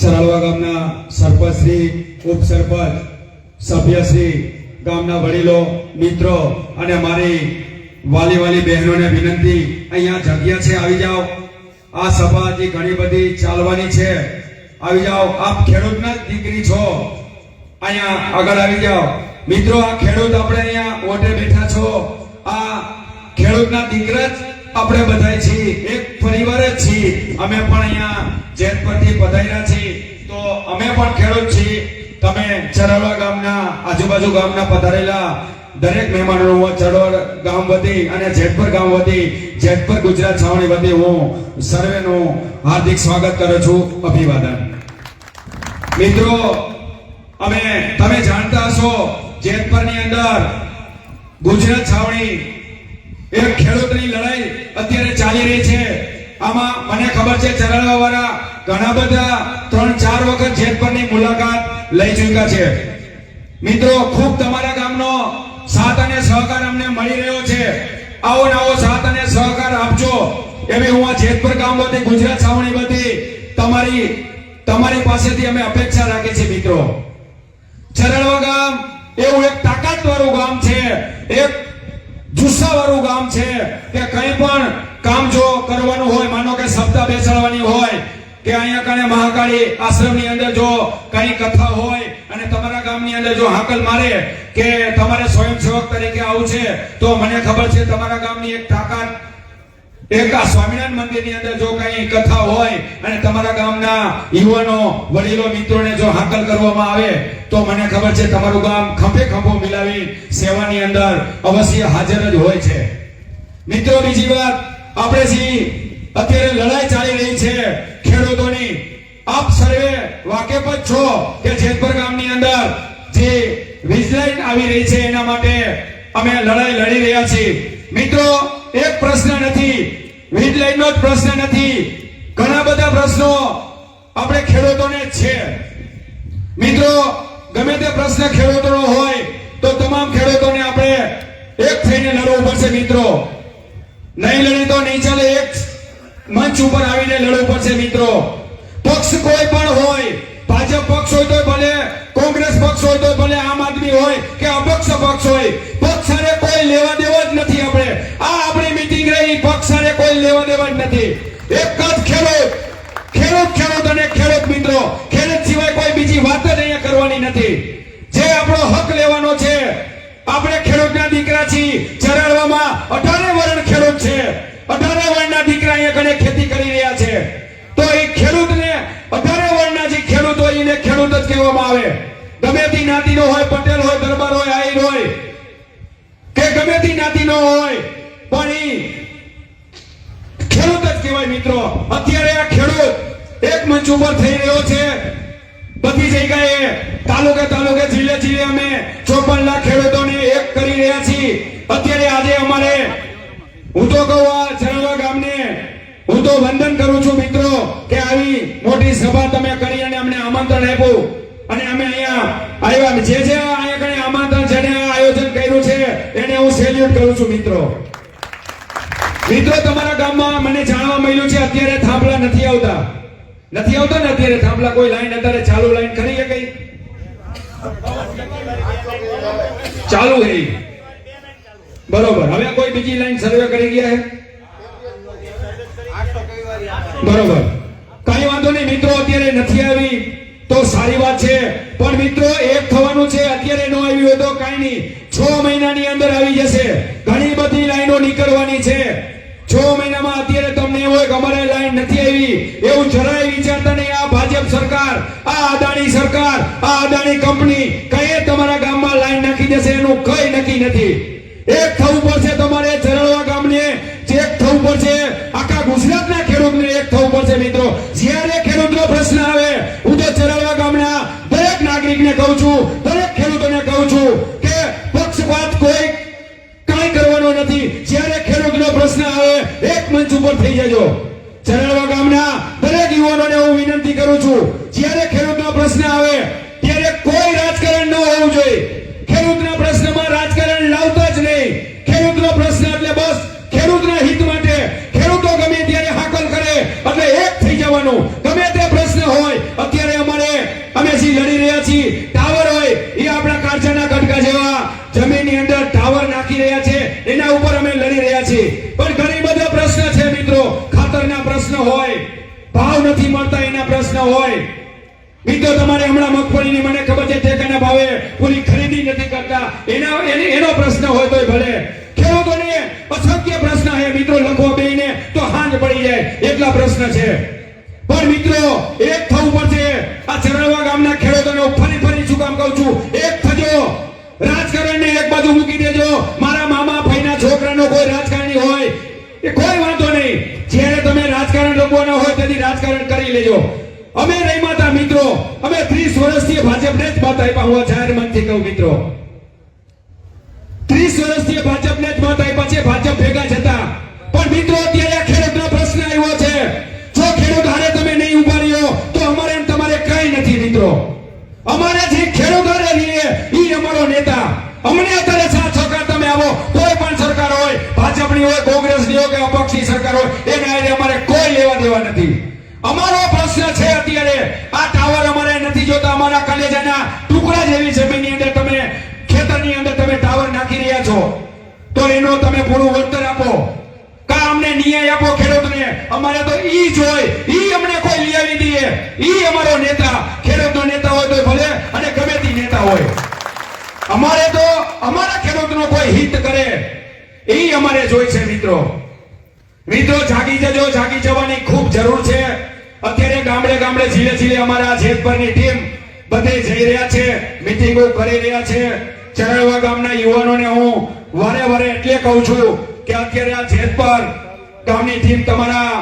ચરાળવા ગામના સરપંચશ્રી, ઉપસરપંચ, સભ્યશ્રી, ગામના વડીલો, મિત્રો અને મારી વાલી બહેનોને વિનંતી, અહીંયા જગ્યા છે, આવી જાઓ. આ સભા હજી ઘણી બધી ચાલવાની છે, આવી જાઓ. આપ ખેડૂતના જ દીકરી છો, અહીંયા આગળ આવી જાઓ. મિત્રો, આ ખેડૂત આપણે અહીંયા ઓટે બેઠા છો, આ ખેડૂતના દીકરા જ આપણે બધાય છીએ, એક પરિવાર જ છીએ. અમે પણ અહીંયા જેતપુરથી પધાર્યા છીએ, તો અમે પણ ખેડૂત છીએ. તમે ચરાળવા ગામના, આજુબાજુ ગામના પધારેલા દરેક મહેમાનોનું ચરોડ ગામ વતી અને જેતપુર ગામ વતી, જેતપુર ગુજરાત છાવણી વતી હું સર્વેનું હાર્દિક સ્વાગત કરું છું. અભિવાદન. મિત્રો, તમે જાણતા હશો, જેતપુરની અંદર ગુજરાત છાવણી એક ખેડૂતની લડાઈ અત્યારે ચાલી રહી છે. આમાં મને ખબર છે ચરાળવા વાળા ઘણા બધા 3-4 વખત જેતપુરની મુલાકાત લઈ ચૂક્યા છે. મિત્રો, ખૂબ તમારા ગામનો સાથ અને સહકાર અમને મળી રહ્યો છે. આવો નવો સાથ અને સહકાર આપજો એવી હું આ જેતપુર ગામ વતી, ગુજરાત છાવણી વતી તમારી પાસેથી અમે અપેક્ષા રાખીએ છીએ. મિત્રો, ચરાળવા ગામ એવું એક તાકાતવાળું ગામ છે, એક જુસ્સાવાળું ગામ છે કે કંઈ પણ કામ જો કરવાનું હોય, માનો કે સપ્તાહ બેસાડવાની હોય કે અહીંયા કને મહાકાળી આશ્રમની અંદર જો કઈ કથા હોય અને તમારા ગામની અંદર જો હાકલ મારે કે તમારે સ્વયંસેવક તરીકે આવું છે, તો મને ખબર છે તમારા ગામની એક તાકાત, એક આ સ્વામિનારાયણ મંદિરની અંદર જો કઈ કથા હોય અને તમારા ગામના યુવાનો, વડીલો, મિત્રોને જો હાકલ કરવામાં આવે તો મને ખબર છે તમારું ગામ ખંભે ખંભો મિલાવી સેવાની અંદર અવશ્ય હાજર જ હોય છે. મિત્રો, બીજી વાત, આપણે અત્યારે લડાઈ ચાલી રહી છે ખેડૂતોની. આપ સર્વે વાકેફ જ છો કે જેતપુર ગામની અંદર જે વીજ લાઈન આવી રહી છે એના માટે અમે લડાઈ લડી રહ્યા છીએ. મિત્રો, એક પ્રશ્ન નથી, વીજ લાઈનનો જ પ્રશ્ન નથી, ઘણા બધા પ્રશ્નો આપણે ખેડૂતોને છે. મિત્રો, ગમે તે પ્રશ્ન ખેડૂતોનો હોય તો તમામ ખેડૂતોને આપણે એક થઈને લડવું પડશે. મિત્રો, નહીં લડી તો નહીં ચાલે, એક મંચ ઉપર આવીને લડવું પડશે. મિત્રો, પક્ષ કોઈ પણ હોય, ભાજપ પક્ષ હોય તો ભલે, કોંગ્રેસ પક્ષ હોય તો ભલે, આમ આદમી હોય કે અપક્ષ પક્ષ હોય, પક્ષ સાથે કોઈ લેવા દેવા જ નથી. આપણે આ આપણી મીટિંગ રહી, પક્ષ સાથે કોઈ લેવા દેવા જ નથી. એક જ ખેડૂત અને ખેડૂત. મિત્રો, ખેડૂત સિવાય કોઈ બીજી વાત જ અહીંયા કરવાની નથી. જે આપણો હક લેવાનો છે, આપણે ખેડૂતના દીકરા છીએ. ચરાળવામાં 18 વર્ણ ખેડૂત છે, 18 વર્ણના દીકરા અહીંયા કને ખેતી કરી રહ્યા છે. તો એ ખેડૂતને 18 વર્ણના જે ખેડૂત હોય એને ખેડૂત જ કહેવામાં આવે. ગમે તે જ્ઞાતિનો હોય, પટેલ હોય, દરબાર હોય, આહિર હોય કે ગમે તે જ્ઞાતિનો હોય, પણ એ ખેડૂત જ કહેવાય. મિત્રો, અત્યારે આ ખેડૂત એક મંચ ઉપર થઈ રહ્યો છે. બધી જગ્યાએ તાલુકે જિલ્લે અમે 54 લાખ ખેડૂતોને એક કરી રહ્યા છીએ. અત્યારે આજે અમારે, હું તો કહું, આ ચરાળવા ગામને હું તો વંદન કરું છું. મિત્રો, કે આવી મોટી સભા તમે કરી અને અમને આમંત્રણ આપ્યું અને અમે અહીંયા આવ્યા. જે અહીંયા કને આમંત્રણ, જેને આયોજન કર્યું છે એને હું સેલ્યુટ કરું છું. મિત્રો, તમારા ગામમાં મને જાણવા મળ્યું છે અત્યારે થાંભલા નથી આવતા ને અત્યારે થાંભલા કોઈ લાઈન અત્યારે ચાલુ લાઈન કરી છે કઈ ચાલુ છે? બરોબર. હવે કોઈ બીજી લાઈન સર્વે કરી ગયા છે? બરોબર, કઈ વાંધો નહીં. મિત્રો, અત્યારે નથી આવી તો સારી વાત છે, પણ મિત્રો એક થવાનું છે. અત્યારે નો આવી હોય તો કઈ નહીં, 6 મહિનાની અંદર આવી જશે. ઘણી બધી લાઈનો નીકળવાની છે 6 મહિનામાં. અત્યારે તમને એવું હોય કે અમારે લાઈન નથી આવી, એવું જરાય વિચારતા નહીં. આ ભાજપ સરકાર, આ અદાણી સરકાર, આ અદાણી કંપની કઈ તમારા ગામમાં લાઈન નાખી દેશે એનું કઈ નક્કી નથી. એક થવું પડશે તમારે, ચરાળવા ગામને એક થવું પડશે, આખા ગુજરાતના ખેડૂતને એક થવું પડશે. મિત્રો, જ્યારે ખેડૂતનો પ્રશ્ન આવે, હું તો ચરાળવા ગામના દરેક નાગરિકને કહું છું, દરેક ખેડૂતોને કહું છું કે પક્ષપાત કોઈ કાંઈ કરવાનો નથી. જ્યારે ખેડૂતનો પ્રશ્ન આવે, એક મંચ ઉપર થઈ જજો. ચરાળવા ગામના દરેક યુવાનોને હું વિનંતી કરું છું, જ્યારે ખેડૂતનો પ્રશ્ન આવે ત્યારે કોઈ રાજકારણ ન હોવું જોઈએ. ખેડૂતના પ્રશ્નમાં રાજકારણ લાવતા જ નહીં. ખેડૂતનો પ્રશ્ન એટલે બસ ખેડૂતના હિત માટે ખેડૂતો ગમે ત્યારે હાકલ કરે એટલે એક થઈ જવાનું. ગમે તે પ્રશ્ન હોય, અત્યારે હોય. મિત્રો તમારે હમણાં મગફળીની મને ખબર છે ટેકાના ભાવે પૂરી ખરીદી નથી કરતા, એનો પ્રશ્ન હોય તોય ભલે. ખેડૂતોને અસંખ્ય પ્રશ્ન છે મિત્રો, લખવા બેહીને તો હાંજ પડી જાય એટલા પ્રશ્ન છે. પણ મિત્રો એક થવું પડશે. આ ચરણવા ગામના ખેડૂતોને ફરી શું કામ કહું છું, એક થજો. રાજકારણને એક બાજુ મૂકી દેજો. મારા મામા ભાઈના છોકરાનો કોઈ રાજકારણી હોય એ કોઈ વાંધો નહીં. જ્યારે તમે રાજકારણ રમવાના હોય તેથી રાજકારણ કરી લેજો. અમે નહીં માતા મિત્રો, અમે 30 વર્ષથી ભાજપને જ મત આપ્યા. હું જાહેર મનથી કહું મિત્રો, 30 વર્ષથી ભાજપને જ મત આપ્યા છે, ભાજપ ભેગા જતા. પણ મિત્રો અત્યારે આ ખેડૂતનો પ્રશ્ન આવ્યો છે. જો ખેડૂત હારે તમે નહીં ઉભા રહ્યો તો અમારે ને તમારે કઈ નથી મિત્રો. અમારે જે ખેડૂત હારે રહીએ ઈ અમારો નેતા. અમને અત્યારે સાથ સહકાર તમે આવો, કોઈ પણ સરકાર હોય, ભાજપની હોય, કોંગ્રેસની હોય કે અપક્ષની સરકાર હોય, એના હારે અમારે કોઈ લેવા દેવા નથી. અમારો પ્રશ્ન છે અત્યારે આ ટાવર અમારે નથી જોતા. અમારા કલેજાના ટુકડા જેવી જમીનની અંદર તમે, ખેતરની અંદર તમે ટાવર નાખી રહ્યા છો, તો એનો તમે પૂરું વળતર આપો. કા અમને ન્યાય આપો ખેડૂતને. અમારે તો ઈ જ હોય, ઈ અમને કોઈ લઈ આવી દે. ઈ અમારો નેતા, ખેડૂતનો નેતા હોય તો ભલે અને ગમે તે નેતા હોય. અમારે તો અમારા ખેડૂતનો કોઈ હિત કરે ઈ અમારે જોઈ છે મિત્રો. મિત્રો જાગી જજો, જાગી જવાની ખૂબ જરૂર છે. અત્યારે ગામડે ગામડે ઝીલે અમારા જેતપરની ટીમ બધે જઈ રહ્યા છે, મીટિંગો કરી રહ્યા છે. ચરણવા ગામના યુવાનોને હું વારે એટલે કહું છું કે અત્યારે આ જેતપર ગામની ટીમ તમારા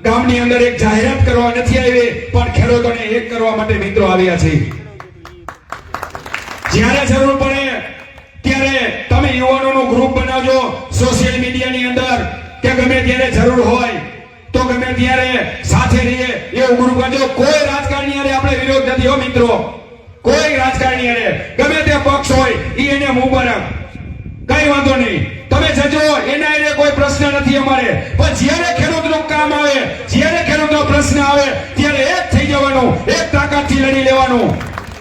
ગામની અંદર એક જાહેરાત કરવા નથી આવી, પણ ખેડૂતોને એક કરવા માટે મિત્રો આવ્યા છે. જ્યારે જરૂર પડે ત્યારે તમે યુવાનોનું ગ્રુપ બનાવજો સોશિયલ મીડિયાની અંદર, કે ગમે ત્યારે જરૂર હોય તો ગમે ત્યારે સાથે રહીએ એવું ગ્રુપ કરજો. કોઈ રાજકારણી હારે આપણે વિરોધ નથી હો મિત્રો, કોઈ રાજકારણી હારે ગમે તે પક્ષ હોય ઈ એને મુબારક, કઈ વાંધો નહીં. તમે જજો, એના હારે કોઈ પ્રશ્ન નથી અમારે. પણ જ્યારે ખેડૂતનું કામ આવે, જ્યારે ખેડૂતનો પ્રશ્ન આવે ત્યારે એક થઈ જવાનું, એક તાકાતથી લડી લેવાનું.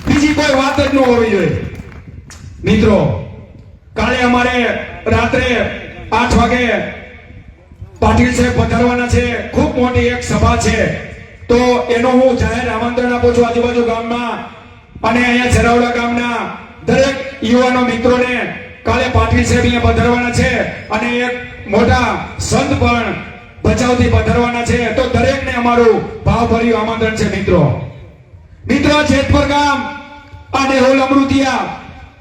બીજી કોઈ વાત જ ન હોવી જોઈએ મિત્રો. કાલે અમારે રાત્રે 8 વાગે પાટીલ સાહેબ પધારવાના છે. ખૂબ મોટી એક સભા છે, તો એનું હું જાહેર આમંત્રણ આપું છું આજુબાજુ ગામમાં અને અહીંયા ઝરાવડા ગામના દરેક યુવાનો મિત્રોને. કાલે પાટીલ સાહેબ અહીંયા પધારવાના છે અને એક મોટા સંત પણ ભચાઉથી પધારવાના છે. તો દરેકને અમારું ભાવભર્યું આમંત્રણ છે મિત્રો. મિત્રો જેતપર ગામ આ ડેહોલ અમૃતિયા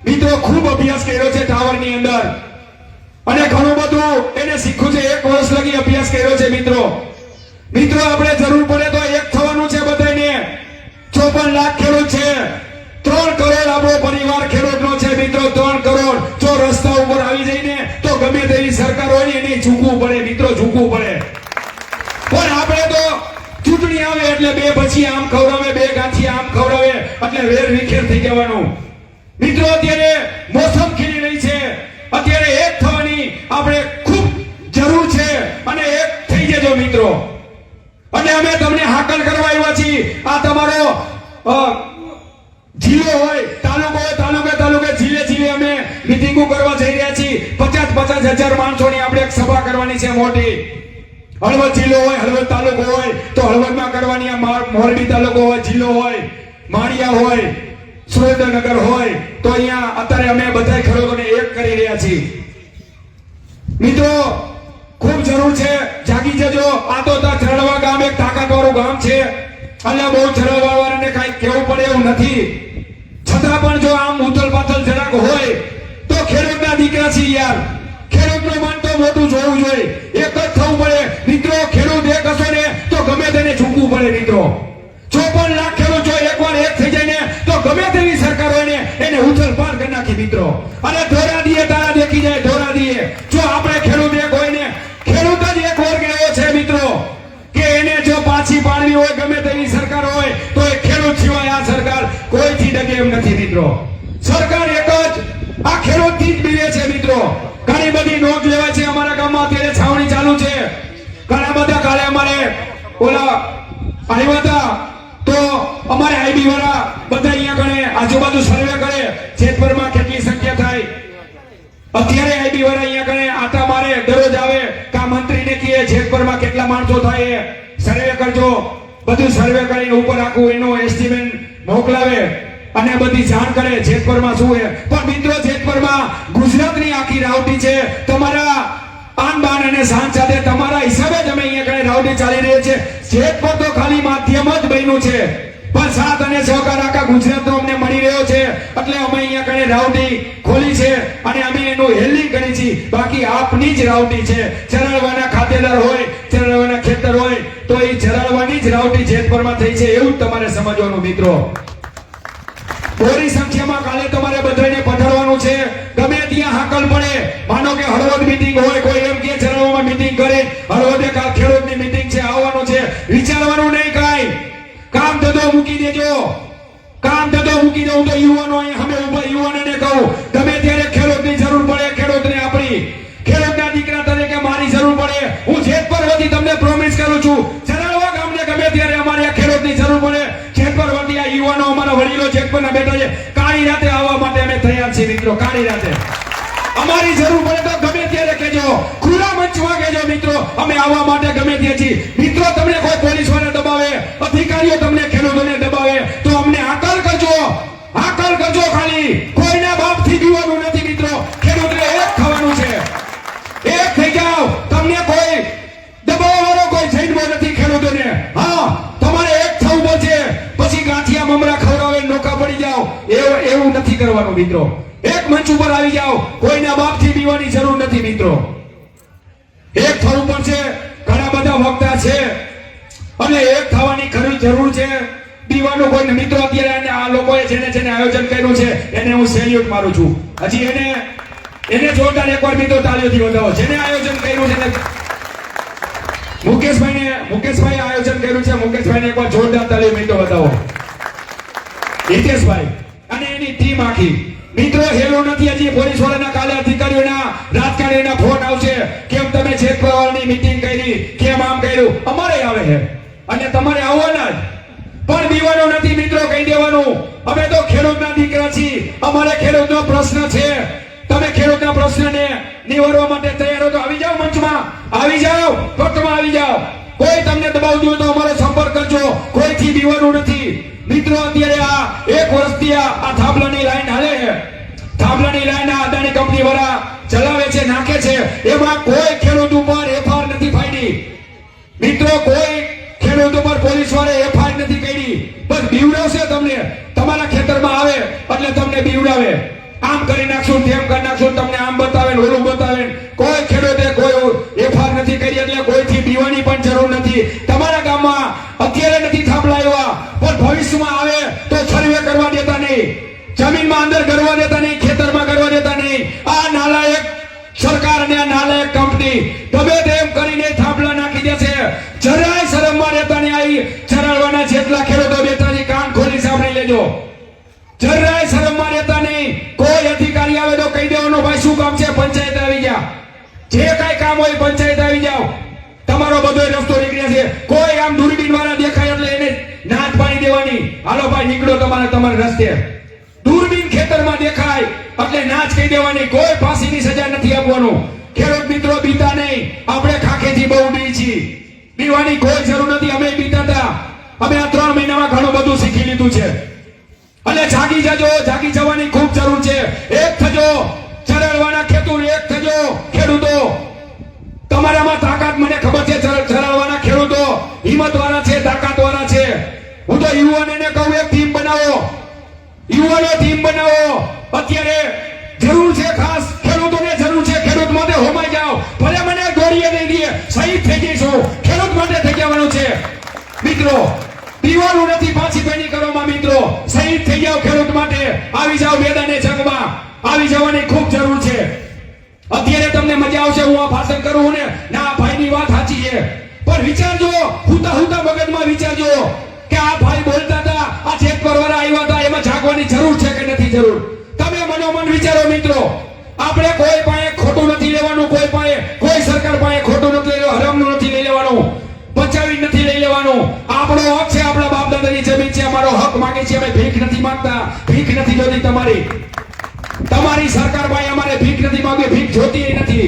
મિત્રો ખૂબ અભ્યાસ કર્યો છે ટાવરની અંદર અને ઘણું બધું એને શીખ્યું છે. 1 વર્ષ લગી અભ્યાસ કર્યો છે મિત્રો. આપણે જરૂર પડે તો એક થવાનું છે બધાને. 54 લાખ ખેડૂત છે, 3 કરોડ આપણો પરિવાર ખેડૂતનો છે મિત્રો. 3 કરોડ જો રસ્તા ઉપર આવી જઈને તો ગમે તેવી સરકાર હોય ને એને ઝૂકવું પડે મિત્રો, ઝૂકવું પડે. પણ આપણે તો ચૂંટણી આવે એટલે 2 પછી આમ ખવડાવે, 2 ગાંઠી આમ ખવડાવે એટલે વેર વિખેર થઈ જવાનું મિત્રો. અત્યારે મોસમ ખીલી રહી છે, અત્યારે એક થવાની આપણે ખૂબ જરૂર છે અને એક થઈ જજો મિત્રો. અને અમે તમને હાકલ કરવા આવ્યા છીએ. આ તમારો જિલ્લો હોય, તાલુકો હોય, તાલુકે જિલ્લે અમે મીટિંગો કરવા જઈ રહ્યા છીએ. 50 હજાર માણસોની આપણે એક સભા કરવાની છે મોટી. હળવદ જિલ્લો હોય, હળવદ તાલુકો હોય તો હળવદમાં કરવાની. મોરબી તાલુકો હોય, જિલ્લો હોય, માળિયા હોય, સુરેન્દ્રનગર હોય તો અહીંયા અત્યારે અમે બધા ખેડૂતોને એક કરી રહ્યા છીએ મિત્રો. ખૂબ જરૂર છે, જાગી જજો. આ તો ચરણવા ગામ એક તાકાતવાળું ગામ છે એટલે બહુ ચરણવાવાળાને કાંઈ કહેવું પડે એવું નથી. છતાં પણ જો આમ ઉથલ પાથલ જરાક હોય તો ખેડૂતના દીકરા છે યાર. ખેડૂતનું મન તો મોટું જોવું જોઈએ, એક જ થવું પડે મિત્રો. ખેડૂત એક હશે ને તો ગમે તેને ઝૂકવું પડે મિત્રો. 54 લાખ ખેડૂત જો એકવાર એક થઈ જાય ને તો ગમે તેવી સરકાર હોય ને એને ઉથલ પાર કરી નાખી મિત્રો. અને ધોરા દીએ તારા દેખી જાય, ધોરા દીએ. જો આપણે ખેડૂત એક હોય ને, ખેડૂત જ એક વર્ગ એવો છે મિત્રો કે એને જો પાછી પાડવી હોય ગમે તેવી સરકાર હોય તો એ ખેડૂત સિવાય આ સરકાર કોઈથી ડગે એમ નથી મિત્રો. સરકાર એક જ આ ખેડૂતથી જ બીવે છે મિત્રો. ઘણી બધી નોંધ લેવાય છે. અમારા ગામમાં અત્યારે છાવણી ચાલુ છે. ઘણા બધા કાલે અમારે ઓલા આવ્યા હતા તો અમારે આઈબી વાળા બધા અહીંયા ગણે, આજુબાજુ સર્વે કરે જેતપરમાં કેટલી સંખ્યા થાય. અત્યારે આઈબી વાળા અહીંયા ગણે, આટા મારે, દરરોજ આવે કા મંત્રીને કહે જેતપરમાં કેટલા માણસો થાય સર્વે કરજો. બધું સર્વે કરીને ઉપર આખું એનો એસ્ટિમેટ મોકલાવે અને બધી જાણ કરે જેતપુરમાં શું છે. પણ મિત્રો જેતપુરમાં ગુજરાતની આખી રાવટી છે. તમારા આન બાન અને શાન સાથે તમારા હિસાબે જ અમે અહીંયા કઈ રાવટી ચાલી રહી છે. જેતપુર તો ખાલી માધ્યમ જ બન્યું છે, પણ સાથ અને સહકાર આખા ગુજરાતનો અમને મળી રહ્યો છે. એટલે અમે અહીંયા કઈ રાવટી ખોલી છે અને અમે એનું હેલ્ડિંગ કરી છે. બાકી આપની જ રાવટી છે. ચરાળવાના ખાતેદાર હોય, ચરાળવાના ખેતર હોય તો એ ચરાળવાની જ રાવટી જેતપુરમાં થઈ છે, એવું જ તમારે સમજવાનું મિત્રો. થોડી સંખ્યામાં કાલે તમારે બધાને પધારવાનું છે. ગમે ત્યાં હાકલ પડે, માનો કે હળવદ મીટિંગ હોય, કોઈ એમ કે ચરાળવામાં મીટિંગ કરે, હળવદે ખેડૂતની મીટિંગ છે, આવવાનું છે. વિચારવાનું નહીં કાઈ, કામ ધંધો મૂકી દેજો, કામ ધંધો મૂકી દઉં તો યુવાનો અહીં અમે ઉભા યુવાનોને કહું, ગમે ત્યારે ખેડૂતની જરૂર પડે, ખેડૂતને આપણી ખેડૂતના દીકરા તરીકે મારી જરૂર પડે, હું જેતપુર વતી તમને પ્રોમિસ કરું છું, ચરાળવા ગામને ગમે ત્યારે અમારે આ ખેડૂતની જરૂર પડે, જેતપુર વતી આ યુવાનો અમારા વડીલો જેતપુરના બેઠા છે, કાળી રાતે આવવા માટે અમે તૈયાર છીએ મિત્રો. કાળી રાતે અમારી જરૂર પડે તો ગમે ત્યારે કહેજો, ખુલ્લા મંચમાં કહેજો મિત્રો, અમે આવવા માટે ગમે ત્યાં છીએ મિત્રો. તમને કોઈ પોલીસ વાળા દબાવે, અધિકારીઓ તમને ખેડૂતોને દબાવે તો અમને આકલ કરજો, આકલ કરજો. ખાલી કોઈના બાપથી પીવાનું નથી મિત્રો, ખેડૂતને એક થવાનું છે, એક થઈ જાઓ. તમને કોઈ દબાવવાનો કોઈ જન્મ નથી ખેડૂતોને. હા, તમારે એક થવું પડશે, પછી ગાંઠિયા મમરા ખવડાવે નોકા પડી જાઓ, એવું નથી કરવાનું મિત્રો. એક મંચ ઉપર આવી જાઓ, કોઈના બાપથી પીવાની જરૂર નથી મિત્રો. એક થવું પડશે. ઘણા બધા વક્તા છે અને એક થવાની ખરી જરૂર છે. પીવાનું કોઈ મિત્રો અત્યારે આ લોકોએ જેને આયોજન કર્યું છે એને હું સેલ્યુટ મારું છું. હજી એને જોરદાર એકવાર મિત્રો તાળીઓથી વધાવો. જેને આયોજન કર્યું છે મુકેશભાઈ આયોજન કર્યું છે, મુકેશભાઈને એકવાર જોરદાર તાળીઓ મિત્રો વધાવો. હિતેશભાઈ અને એની ટીમ આખી મિત્રો. હેલો નથી હજી પોલીસ વાળાના, કાલે અધિકારીઓના, રાજકારણીઓના ફોન આવશે, કેમ તમે જેતપુરની મીટિંગ કરી, કેમ આમ કર્યું. અમારે આવે છે અને તમારે આવવાના જ, પણ બીવાનું નથી મિત્રો. કહી દેવાનું, અમે તો ખેડૂતના દીકરા છીએ, અમારે ખેડૂતનો પ્રશ્ન છે. તમે ખેડૂતના પ્રશ્નને નિવારવા માટે તૈયાર હો તો આવી જાઓ, મંચમાં આવી જાઓ, કોર્ટમાં આવી જાઓ. કોઈ તમને દબાવતું હોય તો અમારો સંપર્ક કરજો, કોઈથી બીવાનું નથી મિત્રો. અત્યારે આ એક વર્ષથી આ થાંભલાની લાઈન હાલે છે, થાંભલાની લાઈન આ અદાણી કંપની વાળા ચલાવે છે, નાખે છે. એમાં કોઈ ખેડૂત ઉપર એફઆઈઆર નથી ફાડી મિત્રો, કોઈ ખેડૂત ઉપર પોલીસ વાળે એફઆઈઆર નથી કરી. બસ બીવડાવશે તમને, તમારા ખેતરમાં આવે એટલે તમને બીવડાવે, આમ કરી નાખશું, તેમ કરી નાખશું, તમને આમ બતાવે, ઓલું બતાવે. કોઈ ખેડૂતે કોઈ એફઆઈઆર નથી કરી, એટલે કોઈથી બીવાની પણ જરૂર નથી. તમારા ગામમાં અત્યારે નથી થાંભલા આવ્યા, પણ ભવિષ્યમાં આવે તો સર્વે કરવા દેતા નહીં, જમીનમાં અંદર કરવા દેતા નહીં, ખેતરમાં કરવા દેતા નહીં. આ નાલાયક સરકાર અને આ નાલાયક કંપની ગમે તેમ કરીને થાંભલા નાખી દેશે. જરાય શરમમાં રહેતા નહીં. આવી ચરાળવાના જેટલા ખેડૂતો બેઠા છે, કાન ખોલી સાંભળી લેજો, જરાય શરમમાં રહેતા નહીં. કોઈ અધિકારી આવે તો કહી દેવાનું, ભાઈ શું કામ છે, પંચાયત આવી જા, જે કઈ કામ હોય પંચાયત આવી જાઓ, તમારો બધો રસ્તો નીકળ્યા છે. કોઈ આમ દૂરબીન વાળા દેખાય એટલે એને નાચ પાડી દેવાની, હાલો ભાઈ નીકળો તમારા રસ્તે. દૂરબીન ખેતરમાં દેખાય એટલે નાચ કહી દેવાની, કોઈ ફાંસીની સજા નથી આપવાનું. ખેડૂત મિત્રો બીતા નહીં, આપણે ખાખેથી બહુ બી છીએ, બીવાની કોઈ જરૂર નથી. અમે બીતા હતા, અમે આ 3 મહિનામાં ઘણું બધું શીખી લીધું છે. એટલે જાગી જજો, જાગી જવાની ખૂબ જરૂર છે. એક થજો, ચરાળવાના એક થજો ખેડૂતો. તમારામાં તાકાત મને ખબર છે, ચરાળવાના ખેડૂતો હિંમતવાળા છે, તાકાતવાળા છે. હું તો યુવાનોને કહું, એક ટીમ બનાવો, યુવાનો ટીમ બનાવો. અત્યારે જરૂર છે, ખાસ ખેડૂતોને જરૂર છે. ખેડૂત માટે હોમાઈ જાઓ, ભલે મને ગોળીએ નહીં દે, શહીદ થઈ જઈશું, ખેડૂત માટે થઈ જવાનું છે મિત્રો. પીવાનું નથી, પાછી પેણી કરવામાં મિત્રો. શહીદ થઈ જાઓ ખેડૂત માટે, આવી જાઓ મેદાને જંગમાં, આવી જવાની ખૂબ જરૂર છે. અત્યારે તમને મજા આવશે હું આ ભાષણ કરું ને, ના ભાઈની વાત સાચી છે, પણ વિચારજો, હુતા મગજમાં વિચારજો કે આ ભાઈ બોલતા હતા, આ જેતપુર વાળા આવ્યા હતા, એમાં જાગવાની જરૂર છે કે નથી જરૂર. તમે મનોમન વિચારો મિત્રો. આપણે કોઈ પાસે ખોટું નથી લેવાનું, કોઈ સરકાર પાસે ખોટું નથી લેવાનું, હરામનું નથી લઈ લેવાનું, બચાવી નથી લઈ લેવાનું. આપણો હક છે, આપણા બાપ દાદાની જમીન છે, અમારો હક માંગે છે. અમે ભીખ નથી માંગતા, ભીખ નથી જોતી તમારી સરકાર ભાઈ. અમારે ભીખ નથી માંગવી, ભીખ જોતી નથી.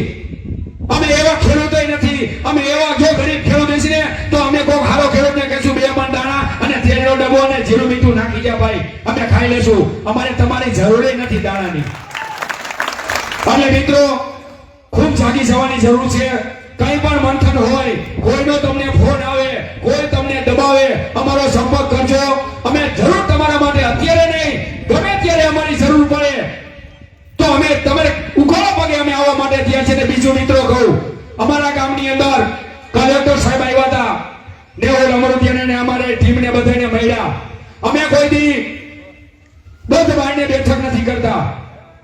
અમે એવા ખેડૂતો નથી, અમે એવા જો ગરીબ ખેડૂત છે ને તો અમે કોઈ હારો ખેડૂતને કહેશું, 2 મણ અને જીરું મીઠું નાખી જા ભાઈ, અમે ખાઈ લેશું, અમારે તમારી જરૂર નથી દાણાની. એટલે મિત્રો ખૂબ જાગી જવાની જરૂર છે. કંઈ પણ મંથન હોય, કોઈનો તમને ફોન આવે, કોઈ તમને દબાવે, અમારો સંપર્ક કરજો. અમે જરૂર તમારા માટે અત્યારે નહીં, ગમે ત્યારે અમારી જરૂર પડે તો અમે તમારે ઉઘાડા પગે અમે આવવા માટે ત્યાં છે. ને બીજું મિત્રો કહું, અમારા ગામની અંદર કલેક્ટર સાહેબ આવ્યા હતા, નેવલ અમૃતિયાને ને અમારે ટીમને બધાને મળ્યા. અમે કોઈ દી બંધ બારણે બેઠક નથી કરતા,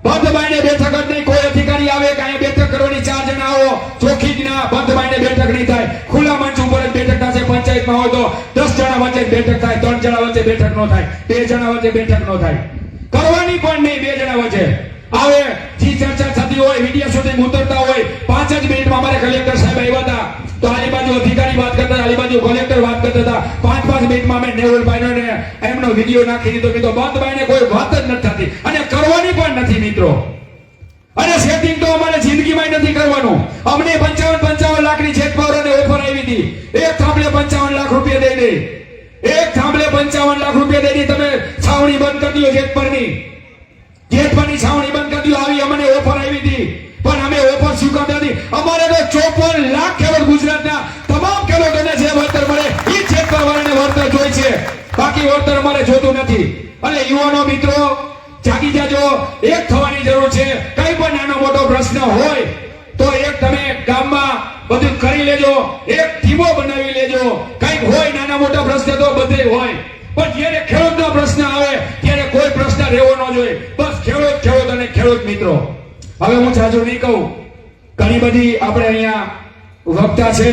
બંધ બારણે બેઠક જ નહીં. કોઈ અધિકારી આવે કે અહીંયા બેઠક કરવાની 4 જણા આવો, ચોખી જ ના, બંધ બારણે બેઠક નહીં થાય. ખુલ્લા મંચ ઉપર જ બેઠક થશે. પંચાયતમાં હોય તો 10 જણા વચ્ચે બેઠક થાય, 3 જણા વચ્ચે બેઠક ન થાય, 2 જણા વચ્ચે બેઠક ન થાય, કરવાની પણ નહીં. 2 જણા વચ્ચે આવે જી ચર્ચા થતી હોય, વિડિયો શૂટિંગ ઉતરતા હોય, 5 જ મિનિટમાં અમારે કલેક્ટર સાહેબ આવ્યા હતા તો આલી બાજુ અધિકારી વાત કરતા હતા, આલી બાજુ કલેક્ટર વાત કરતા હતા. 5 મિનિટમાં અમે નેવલભાઈનો ને એમનો વિડિયો નાખી દીધો. કીધું બંધ બાઈને કોઈ વાત જ નથી થતી અને કરવાની પણ નથી મિત્રો. અને સેટિંગ તો અમારે જિંદગીમાં નથી કરવાનું. અમને 55 લાખની જેટ પાવરને ઓફર આવી હતી, એક થાંભલે 55 લાખ રૂપિયા દઈ દે, એક થાંભલે 55 લાખ રૂપિયા દઈ દે, તમે છાવણી બંધ કરી દો, જેટ પરની છાવણી બંધ કરી દો. આવી અમને ઓફર આવી હતી, પણ અમે ઓફર સ્વીકારતા નથી. અમારે તો 54 લાખ ખેડૂત, ગુજરાતના તમામ ખેડૂતોને જે વળતર મળે એ જેટ પરવાળાને વળતર જોઈ છે, બાકી વળતર અમારે જોતું નથી. એટલે યુવાનો મિત્રો જાગી જાજો, એક થવાની જરૂર છે. કઈ પણ નાનો મોટો પ્રશ્ન હોય તો એક તમે ગામમાં બધું કરી લેજો, એક ટીમો બનાવી લેજો. કઈક હોય નાના મોટા પ્રશ્ન તો બધે હોય, પણ જ્યારે ખેડૂતનો પ્રશ્ન આવે ત્યારે કોઈ પ્રશ્ન રહેવો ન જોઈએ. બસ ખેડૂત અને ખેડૂત મિત્રો. હવે હું જાજુ નહીં કહું, ઘણી બધી આપણે અહીંયા વક્તા છે.